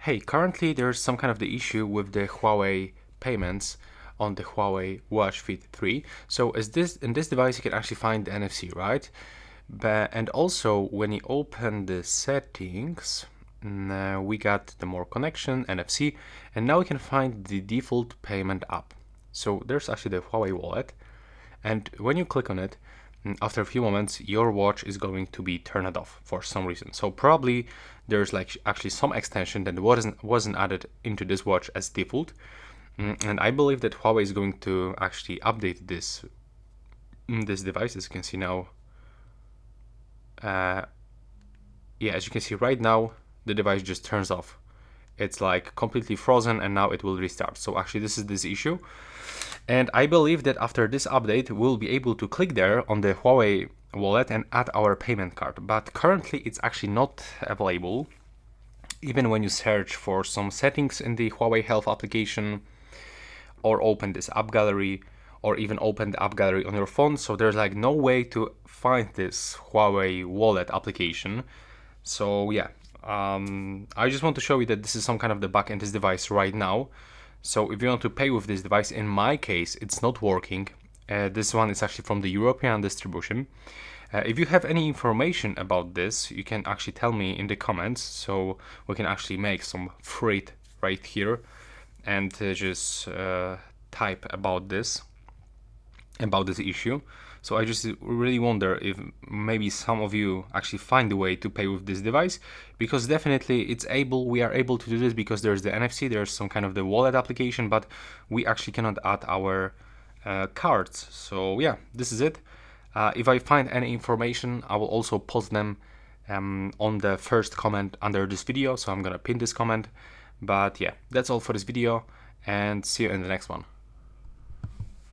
Hey, currently there's some kind of the issue with the Huawei payments on the Huawei Watch Fit 3. So in this device you can actually find the NFC, right? And also when you open the settings, we got the more connection, NFC, and now we can find the default payment app. So there's actually the Huawei wallet, and when you click on it, after a few moments your watch is going to be turned off for some reason. So probably there's like actually some extension that wasn't added into this watch as default, and I believe that Huawei is going to actually update this device. As you can see now, yeah, as you can see right now the device just turns off. It's like completely frozen and now it will restart. So actually this is this issue. And I believe that after this update, we'll be able to click there on the Huawei wallet and add our payment card. But currently it's actually not available. Even when you search for some settings in the Huawei Health application, or open this app gallery, or even open the app gallery on your phone. So there's like no way to find this Huawei wallet application. So yeah, I just want to show you that this is some kind of the bug in this device right now. So if you want to pay with this device, in my case, it's not working. This one is actually from the European distribution. If you have any information about this, you can actually tell me in the comments, so we can actually make some thread right here and just type about this issue. So I just really wonder if maybe some of you actually find a way to pay with this device, because definitely we are able to do this because there's the NFC, there's some kind of the wallet application, but we actually cannot add our cards. So yeah, this is it. If I find any information, I will also post them on the first comment under this video, so I'm gonna pin this comment. But yeah, that's all for this video, and see you in the next one.